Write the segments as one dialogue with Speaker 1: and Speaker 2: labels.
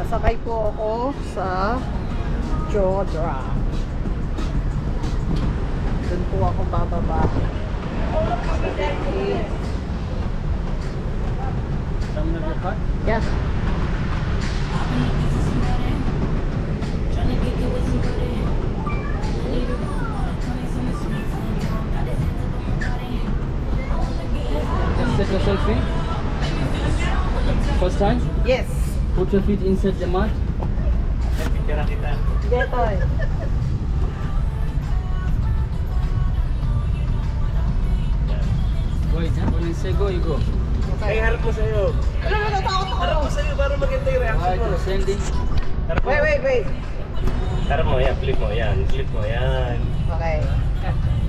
Speaker 1: Sasakay po ako sa Jodra. Doon po ako bababa. Yes.
Speaker 2: Take a selfie. First time?
Speaker 1: Yes.
Speaker 2: Put your feet inside the mat.
Speaker 1: Getoy.
Speaker 2: Wait, when I say go, you go.
Speaker 3: Ay, harap mo sa'yo.
Speaker 1: Ano mo natakot ako?
Speaker 3: Harap mo sa'yo para maganda yung reaction
Speaker 2: Right,
Speaker 3: mo.
Speaker 2: ascending.
Speaker 3: Harap mo.
Speaker 1: Wait.
Speaker 3: Harap mo, yan. Flip mo, yan. Flip mo, yan.
Speaker 1: Okay.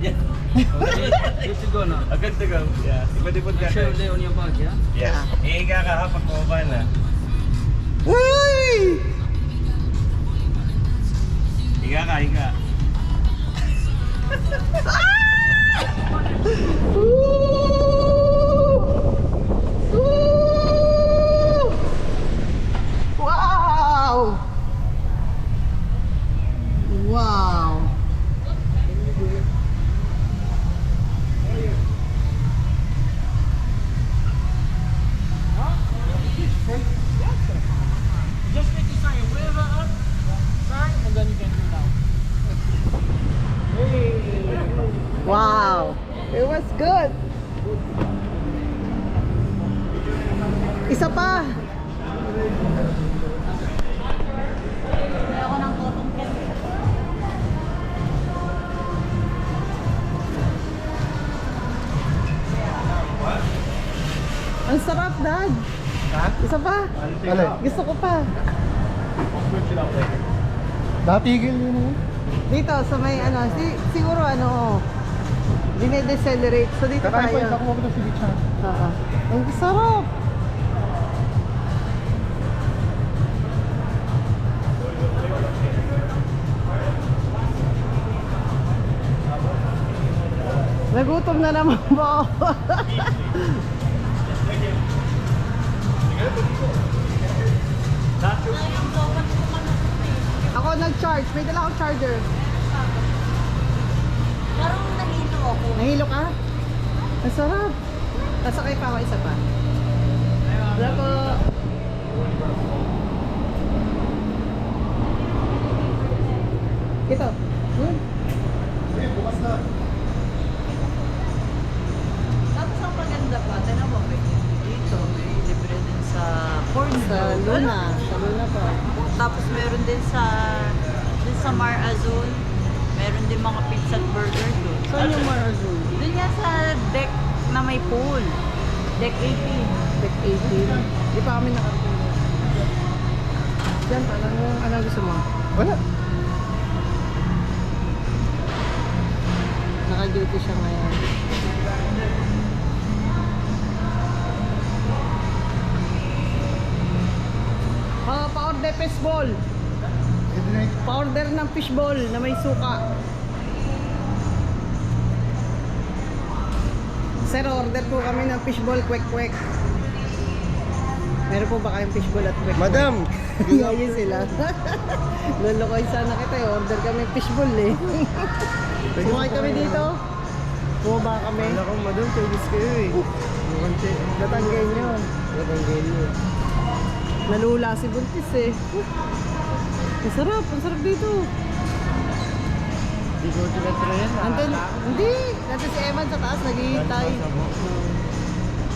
Speaker 2: Okay, good to go now.
Speaker 3: Agad to go. Yeah. Ipad-ipad ka.
Speaker 2: Make sure you lay on your back, yeah?
Speaker 3: Yes. Ihiga ka ha pag bumaba na.
Speaker 1: Uy!
Speaker 3: Higa ka, higa.
Speaker 1: Wow! Wow!
Speaker 3: Just make the sign. Wave up. Sign, and then you can do now.
Speaker 1: Wow! It was good! Isa pa! Ang sarap, Dad!
Speaker 3: Ha?
Speaker 1: Isa pa!
Speaker 3: Alin?
Speaker 1: Gusto ko pa!
Speaker 3: Natigil yun mo.
Speaker 1: Dito, sa may ano, siguro ano, dinedecelerate. So dito tayo.
Speaker 3: mo sa beach ha.
Speaker 1: Oo. Ang sarap! Nagutom na naman po ako. Ako nag-charge. May dala akong charger.
Speaker 4: Parang nahilo ako.
Speaker 1: Nahilo ka? Ang sarap. Sasakay pa ako isa pa. Wala po. Ito.
Speaker 3: Bukas na.
Speaker 4: Tapos ang maganda pa, tinan mo ba dito, may libre din sa corn
Speaker 1: Sa Luna. Sa Luna pa.
Speaker 4: Tapos meron din sa Mar Azul, meron din mga pizza at burger doon.
Speaker 1: Saan yung Mar Azul?
Speaker 4: Doon nga sa deck na may pool. Deck 18.
Speaker 1: Deck 18. Di pa kami nakatulog. Diyan, ano gusto mo?
Speaker 3: Wala.
Speaker 1: Naka-duty siya ngayon. Pa-order fishball. Pa-order ng fishball na may suka. Sir, order po kami ng fishball kwek-kwek. Meron po ba kayong fishball at kwek-kwek?
Speaker 3: Madam!
Speaker 1: Ayun sila. Lolokoy sana kita eh. Order kami fishball eh. Sumakay kami dito. Bumaba kami.
Speaker 3: Wala ko, madam. Service kayo eh.
Speaker 1: Natanggay nyo.
Speaker 3: Natanggay nyo.
Speaker 1: Nalula si Buntis eh. Ang sarap dito.
Speaker 3: Hindi ko tinatry yan.
Speaker 1: Hindi. Nandun si Evan sa taas, naghihintay.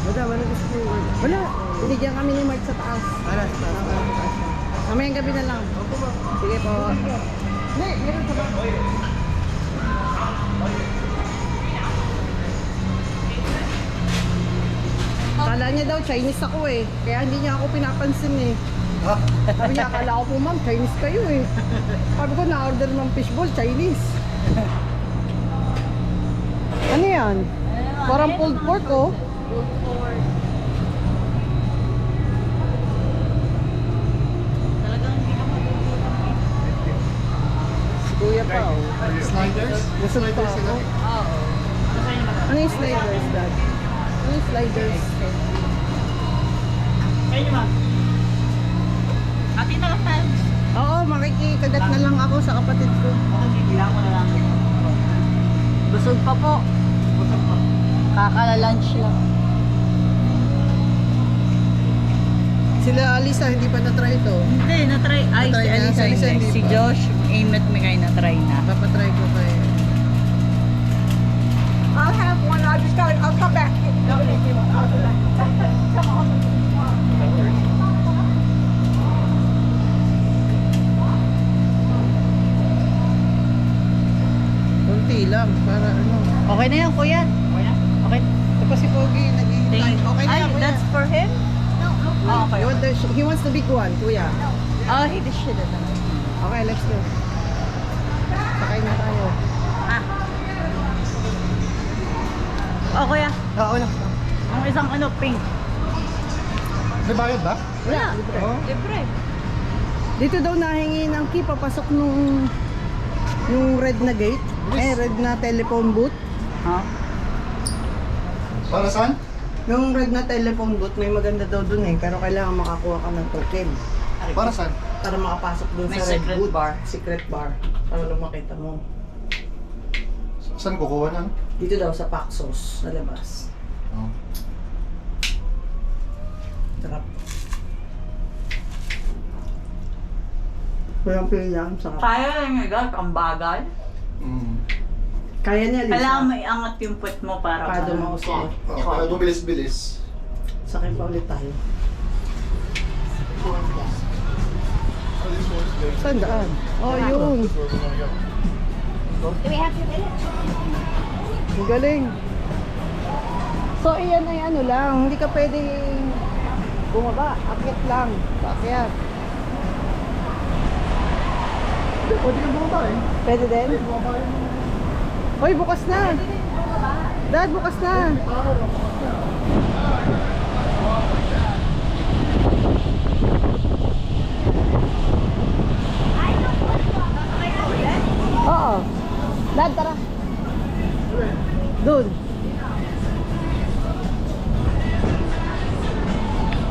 Speaker 3: Madam, ano gusto ko?
Speaker 1: Wala. Binigyan kami ni Mark sa taas.
Speaker 3: Alas,
Speaker 1: Mamayang gabi na lang. Sige po. Hindi, meron sa ba? Kala niya daw Chinese ako eh. Kaya hindi niya ako pinapansin eh. Sabi niya, akala ko po ma'am, Chinese kayo eh. Sabi ko, na-order ng fishball, Chinese. Ano yan? Parang pulled pork oh.
Speaker 4: Pulled pork. Talagang hindi ka matutulog.
Speaker 1: Si Kuya pa oh.
Speaker 3: Sliders?
Speaker 1: Gusto pa ako.
Speaker 4: Oo.
Speaker 1: Ano yung sliders, Dad? Ano yung sliders?
Speaker 4: Kayo naman. Ate na lang
Speaker 1: Dagat na lang ako sa kapatid ko.
Speaker 4: Kailangan ko na lang. Busog pa po. Busog pa. Kakala-lunch lang.
Speaker 1: Sila Alisa, hindi pa na-try ito.
Speaker 4: Hindi, na-try. Ay,
Speaker 1: Na-try
Speaker 4: si
Speaker 1: na,
Speaker 4: Alisa
Speaker 1: si Alisa
Speaker 4: hindi.
Speaker 1: hindi
Speaker 4: Si
Speaker 1: pa.
Speaker 4: Josh, Aim at Migay na-try na.
Speaker 1: Papatry ko kayo.
Speaker 5: I'll have one. I'll come back.
Speaker 1: Kunti lang, para ano.
Speaker 4: Okay na yan, kuya. Okay.
Speaker 1: Ito pa si Pogi, naghihintay. Okay na
Speaker 4: Ay,
Speaker 1: yan, kuya.
Speaker 4: that's for him? Oh, okay.
Speaker 1: He wants the big one, kuya.
Speaker 4: Oh, he did shit.
Speaker 1: Okay, let's go. Sakay na tayo.
Speaker 4: Ah. Oh, kuya.
Speaker 1: Oo lang.
Speaker 4: Ang isang ano, pink.
Speaker 2: May bayad ba?
Speaker 4: Wala.
Speaker 1: Oh.
Speaker 4: Libre.
Speaker 1: Dito daw nahingi ng key papasok nung red na gate. Red na telephone booth.
Speaker 4: Ha?
Speaker 2: Para saan?
Speaker 1: Yung red na telephone booth, may maganda daw dun eh. Pero kailangan makakuha ka ng token.
Speaker 2: Para saan?
Speaker 1: Para makapasok dun
Speaker 4: May
Speaker 1: sa red
Speaker 4: secret
Speaker 1: booth.
Speaker 4: bar.
Speaker 1: Secret bar. Para lang makita mo.
Speaker 2: Saan kukuha na?
Speaker 1: Dito daw sa Paxos, sa labas.
Speaker 2: Oh.
Speaker 1: Sarap. Walang pila, sarap.
Speaker 4: Kaya lang yung gas, ang bagal.
Speaker 2: Mm.
Speaker 1: Kaya niya, Lisa.
Speaker 4: Kailangan may angat yung puwet mo para
Speaker 1: Para dumausok.
Speaker 2: Oh, kaya bumilis-bilis.
Speaker 1: Sakay pa ulit tayo. Saan daan? Oh, yun. Ang galing. So, iyan ay ano lang. Hindi ka pwedeng bumaba. Akyat lang. Akyat.
Speaker 2: Pwede ka bumaba eh.
Speaker 1: Pwede din? Hoy, bukas na. Dad, bukas na. Oo. Dad, tara. Doon.